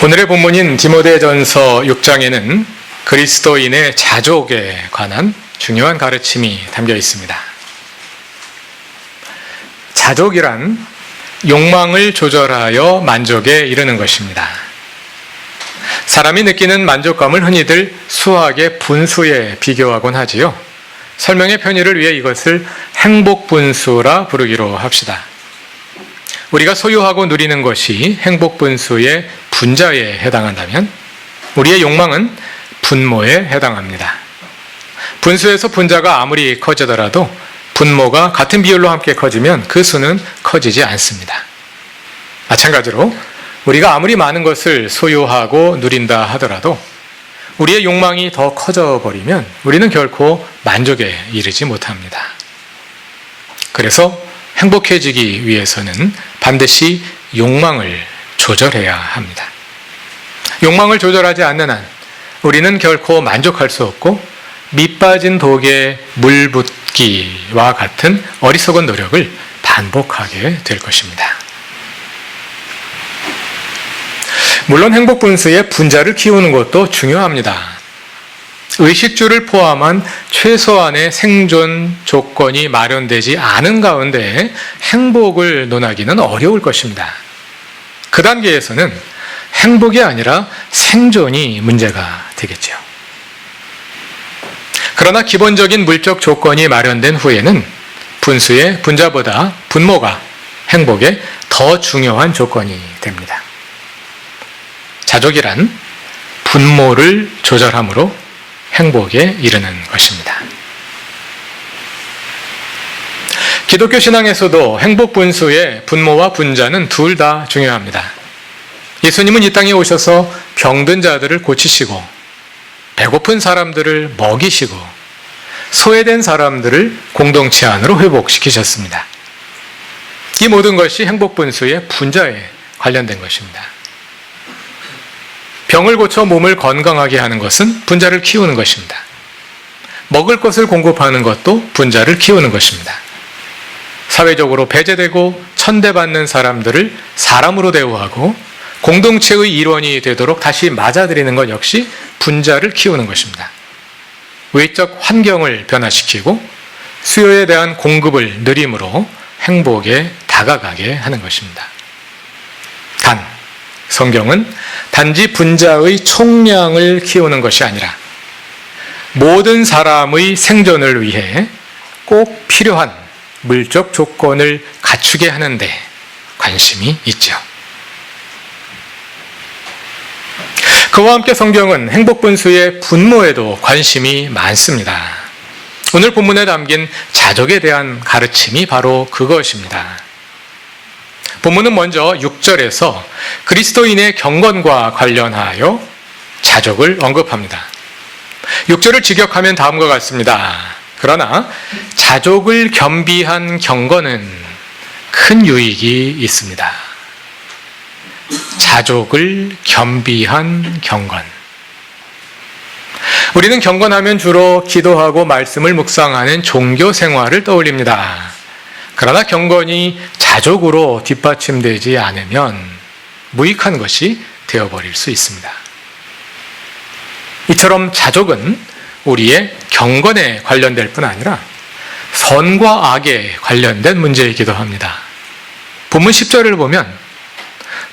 오늘의 본문인 디모데전서 6장에는 그리스도인의 자족에 관한 중요한 가르침이 담겨 있습니다. 자족이란 욕망을 조절하여 만족에 이르는 것입니다. 사람이 느끼는 만족감을 흔히들 수학의 분수에 비교하곤 하지요. 설명의 편의를 위해 이것을 행복분수라 부르기로 합시다. 우리가 소유하고 누리는 것이 행복분수의 분자에 해당한다면 우리의 욕망은 분모에 해당합니다. 분수에서 분자가 아무리 커지더라도 분모가 같은 비율로 함께 커지면 그 수는 커지지 않습니다. 마찬가지로 우리가 아무리 많은 것을 소유하고 누린다 하더라도 우리의 욕망이 더 커져버리면 우리는 결코 만족에 이르지 못합니다. 그래서 행복해지기 위해서는 반드시 욕망을 조절해야 합니다. 욕망을 조절하지 않는 한 우리는 결코 만족할 수 없고 밑빠진 독에 물 붓기와 같은 어리석은 노력을 반복하게 될 것입니다. 물론 행복분수의 분자를 키우는 것도 중요합니다. 의식주를 포함한 최소한의 생존 조건이 마련되지 않은 가운데 행복을 논하기는 어려울 것입니다. 그 단계에서는 행복이 아니라 생존이 문제가 되겠죠. 그러나 기본적인 물적 조건이 마련된 후에는 분수의 분자보다 분모가 행복에 더 중요한 조건이 됩니다. 자족이란 분모를 조절함으로 행복에 이르는 것입니다. 기독교 신앙에서도 행복 분수의 분모와 분자는 둘 다 중요합니다. 예수님은 이 땅에 오셔서 병든 자들을 고치시고 배고픈 사람들을 먹이시고 소외된 사람들을 공동체 안으로 회복시키셨습니다. 이 모든 것이 행복 분수의 분자에 관련된 것입니다. 병을 고쳐 몸을 건강하게 하는 것은 분자를 키우는 것입니다. 먹을 것을 공급하는 것도 분자를 키우는 것입니다. 사회적으로 배제되고 천대받는 사람들을 사람으로 대우하고 공동체의 일원이 되도록 다시 맞아들이는 것 역시 분자를 키우는 것입니다. 외적 환경을 변화시키고 수요에 대한 공급을 늘림으로 행복에 다가가게 하는 것입니다. 단, 성경은 단지 분자의 총량을 키우는 것이 아니라 모든 사람의 생존을 위해 꼭 필요한 물적 조건을 갖추게 하는 데 관심이 있죠. 그와 함께 성경은 행복분수의 분모에도 관심이 많습니다. 오늘 본문에 담긴 자족에 대한 가르침이 바로 그것입니다. 본문은 먼저 6절에서 그리스도인의 경건과 관련하여 자족을 언급합니다. 6절을 직역하면 다음과 같습니다. 그러나 자족을 겸비한 경건은 큰 유익이 있습니다. 자족을 겸비한 경건. 우리는 경건하면 주로 기도하고 말씀을 묵상하는 종교 생활을 떠올립니다. 그러나 경건이 자족으로 뒷받침되지 않으면 무익한 것이 되어버릴 수 있습니다. 이처럼 자족은 우리의 경건에 관련될 뿐 아니라 선과 악에 관련된 문제이기도 합니다. 본문 10절을 보면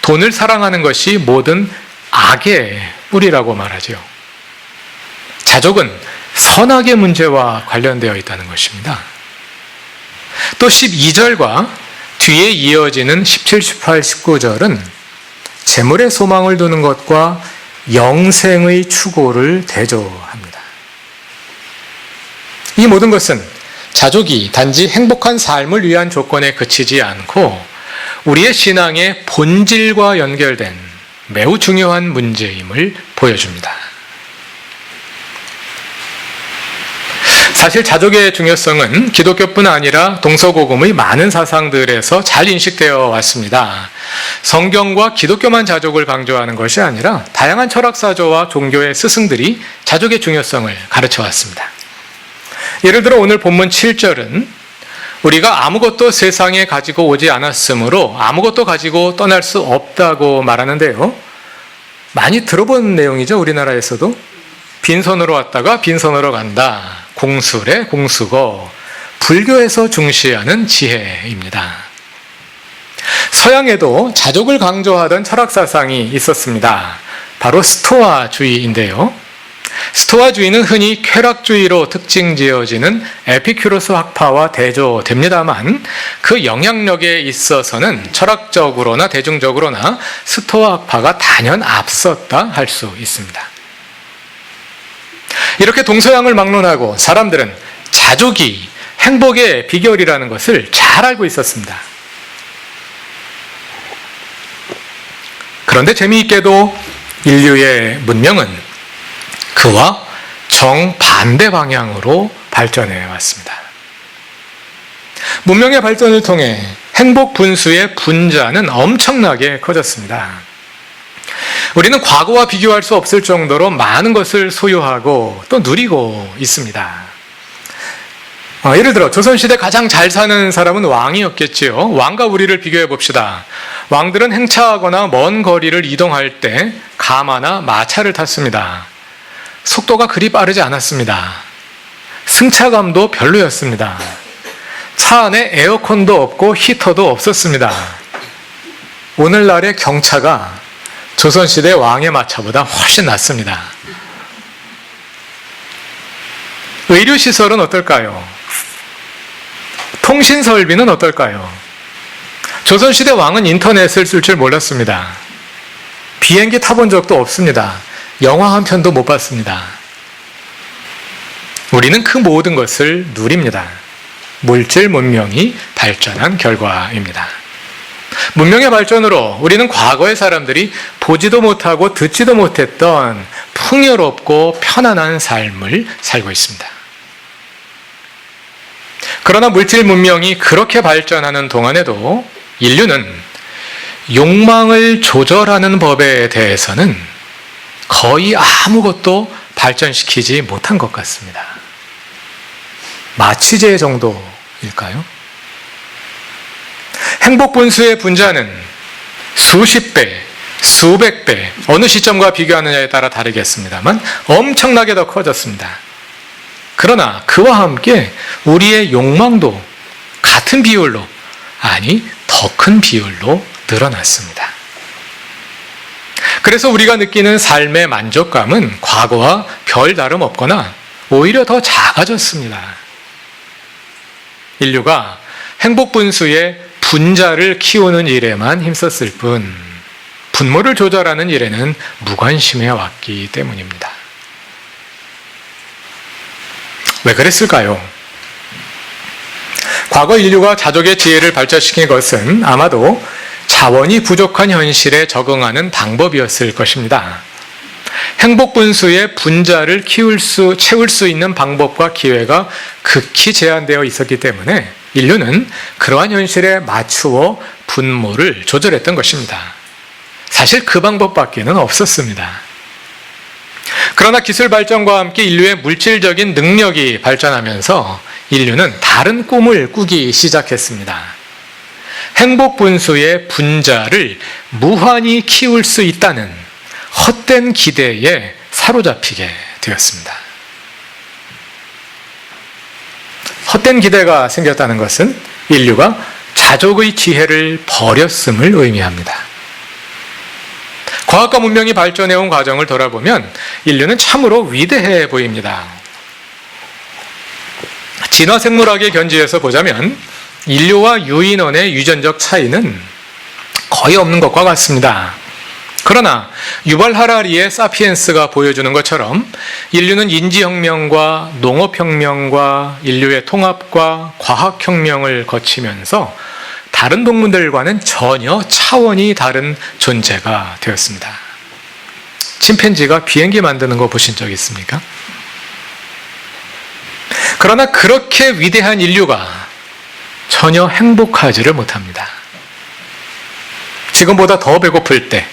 돈을 사랑하는 것이 모든 악의 뿌리라고 말하지요. 자족은 선악의 문제와 관련되어 있다는 것입니다. 또 12절과 뒤에 이어지는 17, 18, 19절은 재물의 소망을 두는 것과 영생의 추구를 대조합니다. 이 모든 것은 자족이 단지 행복한 삶을 위한 조건에 그치지 않고 우리의 신앙의 본질과 연결된 매우 중요한 문제임을 보여줍니다. 사실 자족의 중요성은 기독교뿐 아니라 동서고금의 많은 사상들에서 잘 인식되어 왔습니다. 성경과 기독교만 자족을 강조하는 것이 아니라 다양한 철학사조와 종교의 스승들이 자족의 중요성을 가르쳐 왔습니다. 예를 들어 오늘 본문 7절은 우리가 아무것도 세상에 가지고 오지 않았으므로 아무것도 가지고 떠날 수 없다고 말하는데요. 많이 들어본 내용이죠. 우리나라에서도. 빈손으로 왔다가 빈손으로 간다. 공술의 공수고 불교에서 중시하는 지혜입니다. 서양에도 자족을 강조하던 철학 사상이 있었습니다. 바로 스토아주의인데요. 스토아주의는 흔히 쾌락주의로 특징 지어지는 에피큐로스 학파와 대조됩니다만 그 영향력에 있어서는 철학적으로나 대중적으로나 스토아 학파가 단연 앞섰다 할 수 있습니다. 이렇게 동서양을 막론하고 사람들은 자족이 행복의 비결이라는 것을 잘 알고 있었습니다. 그런데 재미있게도 인류의 문명은 그와 정반대 방향으로 발전해 왔습니다. 문명의 발전을 통해 행복 분수의 분자는 엄청나게 커졌습니다. 우리는 과거와 비교할 수 없을 정도로 많은 것을 소유하고 또 누리고 있습니다. 예를 들어 조선시대 가장 잘 사는 사람은 왕이었겠지요. 왕과 우리를 비교해 봅시다. 왕들은 행차하거나 먼 거리를 이동할 때 가마나 마차를 탔습니다. 속도가 그리 빠르지 않았습니다. 승차감도 별로였습니다. 차 안에 에어컨도 없고 히터도 없었습니다. 오늘날의 경차가 조선시대 왕의 마차보다 훨씬 낫습니다. 의료시설은 어떨까요? 통신설비는 어떨까요? 조선시대 왕은 인터넷을 쓸 줄 몰랐습니다. 비행기 타본 적도 없습니다. 영화 한 편도 못 봤습니다. 우리는 그 모든 것을 누립니다. 물질 문명이 발전한 결과입니다. 문명의 발전으로 우리는 과거의 사람들이 보지도 못하고 듣지도 못했던 풍요롭고 편안한 삶을 살고 있습니다. 그러나 물질 문명이 그렇게 발전하는 동안에도 인류는 욕망을 조절하는 법에 대해서는 거의 아무것도 발전시키지 못한 것 같습니다. 마취제 정도일까요? 행복 분수의 분자는 수십 배, 수백 배, 어느 시점과 비교하느냐에 따라 다르겠습니다만 엄청나게 더 커졌습니다. 그러나 그와 함께 우리의 욕망도 같은 비율로, 아니 더 큰 비율로 늘어났습니다. 그래서 우리가 느끼는 삶의 만족감은 과거와 별 다름 없거나 오히려 더 작아졌습니다. 인류가 행복 분수의 분자를 키우는 일에만 힘썼을 뿐 분모를 조절하는 일에는 무관심해 왔기 때문입니다. 왜 그랬을까요? 과거 인류가 자족의 지혜를 발전시킨 것은 아마도 자원이 부족한 현실에 적응하는 방법이었을 것입니다. 행복 분수의 분자를 채울 수 있는 방법과 기회가 극히 제한되어 있었기 때문에 인류는 그러한 현실에 맞추어 분모를 조절했던 것입니다. 사실 그 방법밖에는 없었습니다. 그러나 기술 발전과 함께 인류의 물질적인 능력이 발전하면서 인류는 다른 꿈을 꾸기 시작했습니다. 행복 분수의 분자를 무한히 키울 수 있다는 헛된 기대에 사로잡히게 되었습니다. 헛된 기대가 생겼다는 것은 인류가 자족의 지혜를 버렸음을 의미합니다. 과학과 문명이 발전해온 과정을 돌아보면 인류는 참으로 위대해 보입니다. 진화생물학의 견지에서 보자면 인류와 유인원의 유전적 차이는 거의 없는 것과 같습니다. 그러나 유발 하라리의 사피엔스가 보여주는 것처럼 인류는 인지혁명과 농업혁명과 인류의 통합과 과학혁명을 거치면서 다른 동물들과는 전혀 차원이 다른 존재가 되었습니다. 침팬지가 비행기 만드는 거 보신 적 있습니까? 그러나 그렇게 위대한 인류가 전혀 행복하지를 못합니다. 지금보다 더 배고플 때,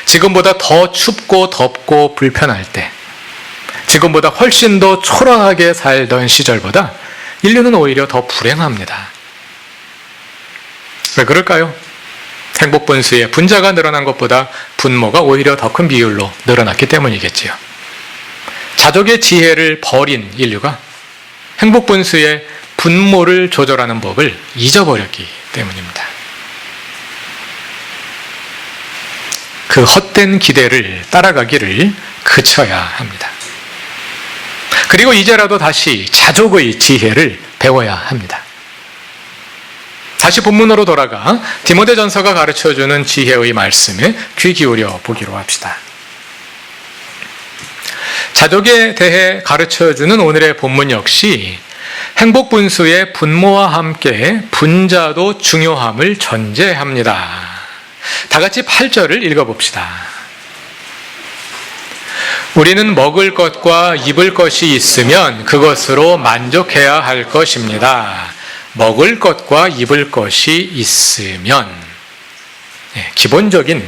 지금보다 더 춥고 덥고 불편할 때, 지금보다 훨씬 더 초라하게 살던 시절보다 인류는 오히려 더 불행합니다. 왜 그럴까요? 행복분수의 분자가 늘어난 것보다 분모가 오히려 더 큰 비율로 늘어났기 때문이겠지요. 자족의 지혜를 버린 인류가 행복분수의 분모를 조절하는 법을 잊어버렸기 때문입니다. 그 헛된 기대를 따라가기를 그쳐야 합니다. 그리고 이제라도 다시 자족의 지혜를 배워야 합니다. 다시 본문으로 돌아가 디모데전서가 가르쳐주는 지혜의 말씀에 귀 기울여 보기로 합시다. 자족에 대해 가르쳐주는 오늘의 본문 역시 행복분수의 분모와 함께 분자도 중요함을 전제합니다. 다 같이 8절을 읽어봅시다. 우리는 먹을 것과 입을 것이 있으면 그것으로 만족해야 할 것입니다. 먹을 것과 입을 것이 있으면 기본적인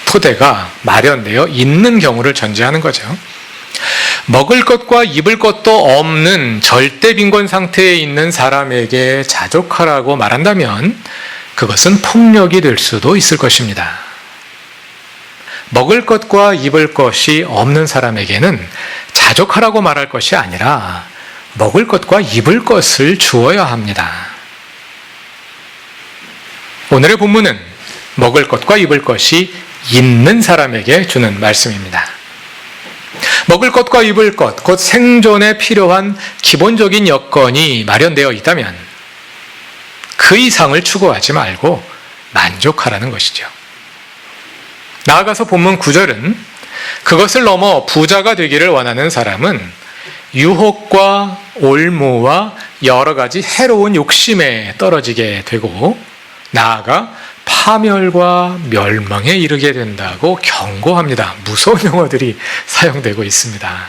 토대가 마련되어 있는 경우를 전제하는 거죠. 먹을 것과 입을 것도 없는 절대 빈곤 상태에 있는 사람에게 자족하라고 말한다면 그것은 폭력이 될 수도 있을 것입니다. 먹을 것과 입을 것이 없는 사람에게는 자족하라고 말할 것이 아니라 먹을 것과 입을 것을 주어야 합니다. 오늘의 본문은 먹을 것과 입을 것이 있는 사람에게 주는 말씀입니다. 먹을 것과 입을 것, 곧 생존에 필요한 기본적인 여건이 마련되어 있다면 그 이상을 추구하지 말고 만족하라는 것이죠. 나아가서 본문 9절은 그것을 넘어 부자가 되기를 원하는 사람은 유혹과 올무와 여러 가지 해로운 욕심에 떨어지게 되고 나아가 파멸과 멸망에 이르게 된다고 경고합니다. 무서운 용어들이 사용되고 있습니다.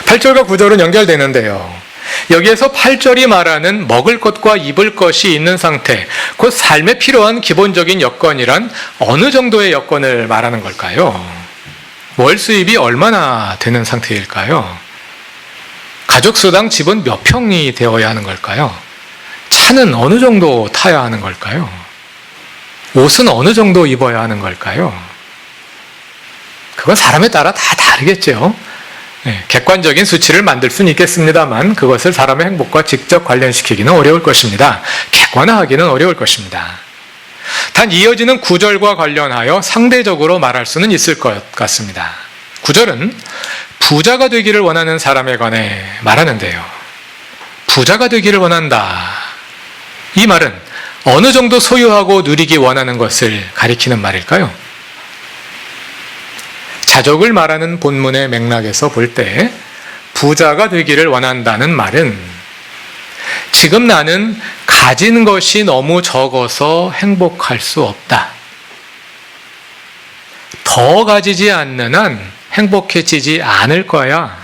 8절과 9절은 연결되는데요. 여기에서 8절이 말하는 먹을 것과 입을 것이 있는 상태, 곧 삶에 필요한 기본적인 여건이란 어느 정도의 여건을 말하는 걸까요? 월 수입이 얼마나 되는 상태일까요? 가족수당 집은 몇 평이 되어야 하는 걸까요? 차는 어느 정도 타야 하는 걸까요? 옷은 어느 정도 입어야 하는 걸까요? 그건 사람에 따라 다 다르겠죠. 객관적인 수치를 만들 수는 있겠습니다만 그것을 사람의 행복과 직접 관련시키기는 어려울 것입니다. 객관화하기는 어려울 것입니다. 단 이어지는 9절과 관련하여 상대적으로 말할 수는 있을 것 같습니다. 9절은 부자가 되기를 원하는 사람에 관해 말하는데요. 부자가 되기를 원한다. 이 말은 어느 정도 소유하고 누리기 원하는 것을 가리키는 말일까요? 자족을 말하는 본문의 맥락에서 볼 때 부자가 되기를 원한다는 말은 지금 나는 가진 것이 너무 적어서 행복할 수 없다. 더 가지지 않는 한 행복해지지 않을 거야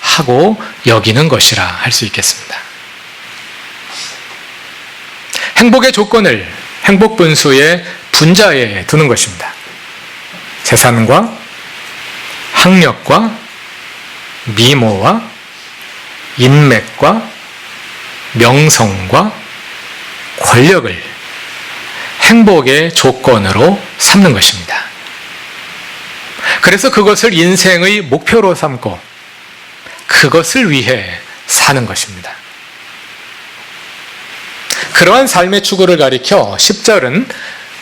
하고 여기는 것이라 할 수 있겠습니다. 행복의 조건을 행복분수의 분자에 두는 것입니다. 재산과 학력과 미모와 인맥과 명성과 권력을 행복의 조건으로 삼는 것입니다. 그래서 그것을 인생의 목표로 삼고 그것을 위해 사는 것입니다. 그러한 삶의 추구를 가리켜 10절은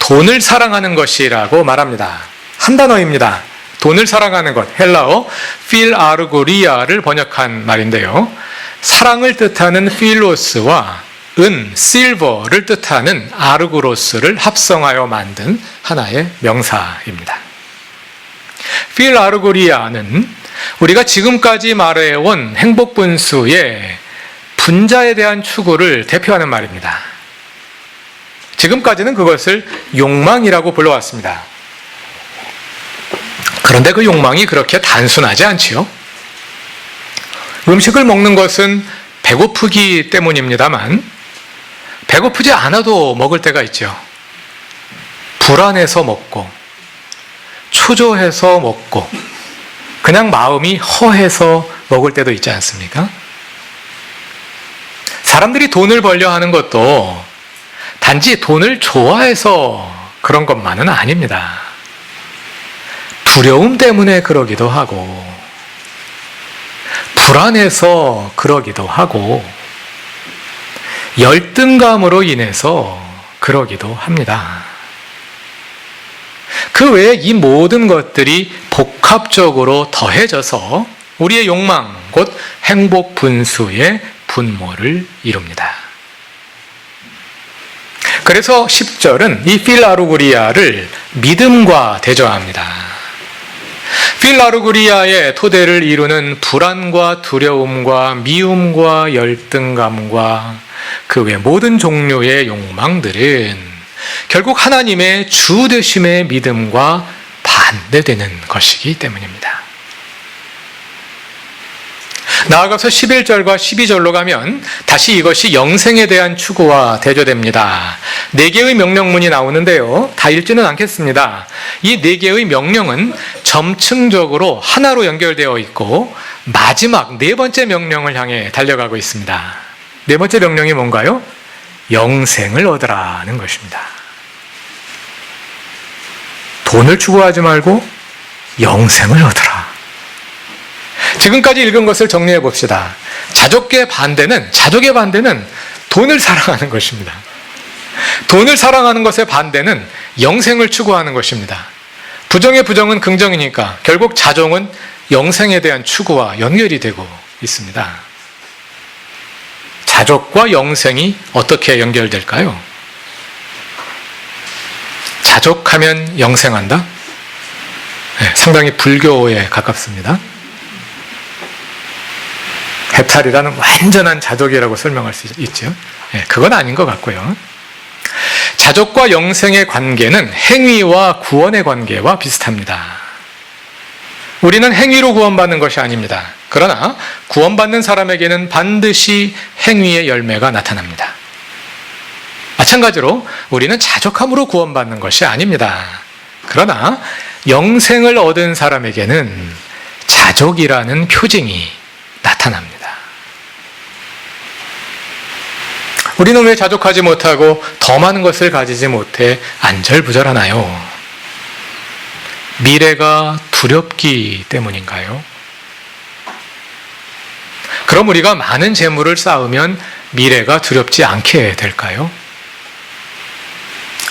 돈을 사랑하는 것이라고 말합니다. 한 단어입니다. 돈을 사랑하는 것, 헬라어 필아르고리아를 번역한 말인데요. 사랑을 뜻하는 필로스와 은, 실버를 뜻하는 아르고로스를 합성하여 만든 하나의 명사입니다. 필아르고리아는 우리가 지금까지 말해온 행복분수의 분자에 대한 추구를 대표하는 말입니다. 지금까지는 그것을 욕망이라고 불러왔습니다. 그런데 그 욕망이 그렇게 단순하지 않지요. 음식을 먹는 것은 배고프기 때문입니다만 배고프지 않아도 먹을 때가 있죠. 불안해서 먹고 초조해서 먹고 그냥 마음이 허해서 먹을 때도 있지 않습니까? 사람들이 돈을 벌려 하는 것도 단지 돈을 좋아해서 그런 것만은 아닙니다. 두려움 때문에 그러기도 하고, 불안해서 그러기도 하고, 열등감으로 인해서 그러기도 합니다. 그 외에 이 모든 것들이 복합적으로 더해져서 우리의 욕망, 곧 행복 분수의 분모를 이룹니다. 그래서 10절은 이 필라루그리아를 믿음과 대조합니다. 필라루그리아의 토대를 이루는 불안과 두려움과 미움과 열등감과 그 외 모든 종류의 욕망들은 결국 하나님의 주 되심의 믿음과 반대되는 것이기 때문입니다. 나아가서 11절과 12절로 가면 다시 이것이 영생에 대한 추구와 대조됩니다. 4개의 명령문이 나오는데요. 다 읽지는 않겠습니다. 이 4개의 명령은 점층적으로 하나로 연결되어 있고 마지막 4번째 명령을 향해 달려가고 있습니다. 4번째 명령이 뭔가요? 영생을 얻으라는 것입니다. 돈을 추구하지 말고 영생을 얻으라. 지금까지 읽은 것을 정리해 봅시다. 자족의 반대는 돈을 사랑하는 것입니다. 돈을 사랑하는 것의 반대는 영생을 추구하는 것입니다. 부정의 부정은 긍정이니까 결국 자종은 영생에 대한 추구와 연결이 되고 있습니다. 자족과 영생이 어떻게 연결될까요? 자족하면 영생한다? 네, 상당히 불교에 가깝습니다. 해탈이라는 완전한 자족이라고 설명할 수 있죠. 네, 그건 아닌 것 같고요. 자족과 영생의 관계는 행위와 구원의 관계와 비슷합니다. 우리는 행위로 구원받는 것이 아닙니다. 그러나 구원받는 사람에게는 반드시 행위의 열매가 나타납니다. 마찬가지로 우리는 자족함으로 구원받는 것이 아닙니다. 그러나 영생을 얻은 사람에게는 자족이라는 표징이 나타납니다. 우리는 왜 자족하지 못하고 더 많은 것을 가지지 못해 안절부절하나요? 미래가 두렵기 때문인가요? 그럼 우리가 많은 재물을 쌓으면 미래가 두렵지 않게 될까요?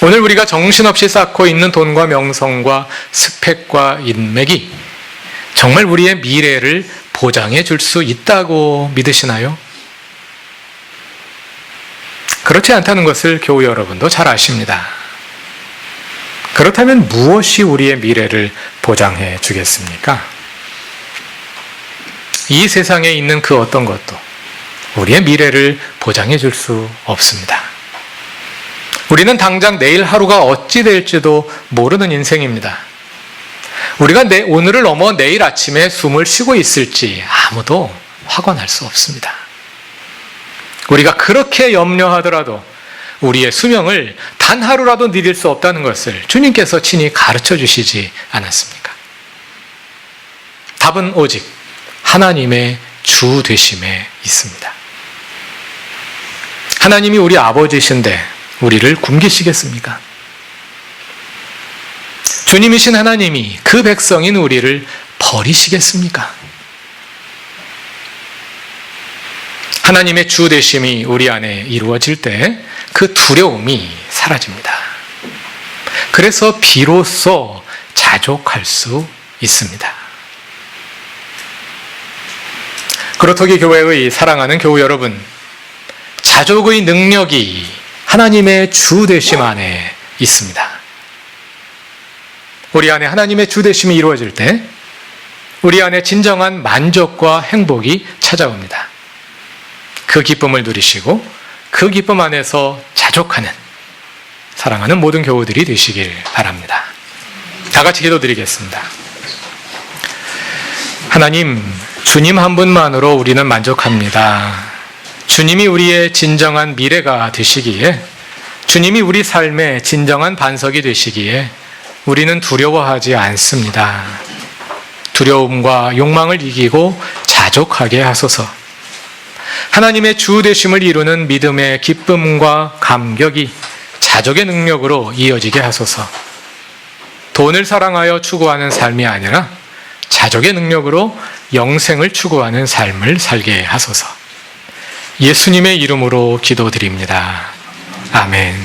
오늘 우리가 정신없이 쌓고 있는 돈과 명성과 스펙과 인맥이 정말 우리의 미래를 보장해 줄 수 있다고 믿으시나요? 그렇지 않다는 것을 교우 여러분도 잘 아십니다. 그렇다면 무엇이 우리의 미래를 보장해 주겠습니까? 이 세상에 있는 그 어떤 것도 우리의 미래를 보장해 줄 수 없습니다. 우리는 당장 내일 하루가 어찌 될지도 모르는 인생입니다. 우리가 오늘을 넘어 내일 아침에 숨을 쉬고 있을지 아무도 확언할 수 없습니다. 우리가 그렇게 염려하더라도 우리의 수명을 단 하루라도 느릴 수 없다는 것을 주님께서 친히 가르쳐 주시지 않았습니까? 답은 오직 하나님의 주 되심에 있습니다. 하나님이 우리 아버지신데 우리를 굶기시겠습니까? 주님이신 하나님이 그 백성인 우리를 버리시겠습니까? 하나님의 주 되심이 우리 안에 이루어질 때 그 두려움이 사라집니다. 그래서 비로소 자족할 수 있습니다. 그렇다기 교회의 사랑하는 교우 여러분, 자족의 능력이 하나님의 주 되심 안에 있습니다. 우리 안에 하나님의 주 되심이 이루어질 때 우리 안에 진정한 만족과 행복이 찾아옵니다. 그 기쁨을 누리시고 그 기쁨 안에서 자족하는 사랑하는 모든 교우들이 되시길 바랍니다. 다 같이 기도드리겠습니다. 하나님, 주님 한 분만으로 우리는 만족합니다. 주님이 우리의 진정한 미래가 되시기에, 주님이 우리 삶의 진정한 반석이 되시기에 우리는 두려워하지 않습니다. 두려움과 욕망을 이기고 자족하게 하소서. 하나님의 주 되심을 이루는 믿음의 기쁨과 감격이 가족의 능력으로 이어지게 하소서. 돈을 사랑하여 추구하는 삶이 아니라 자족의 능력으로 영생을 추구하는 삶을 살게 하소서. 예수님의 이름으로 기도드립니다. 아멘.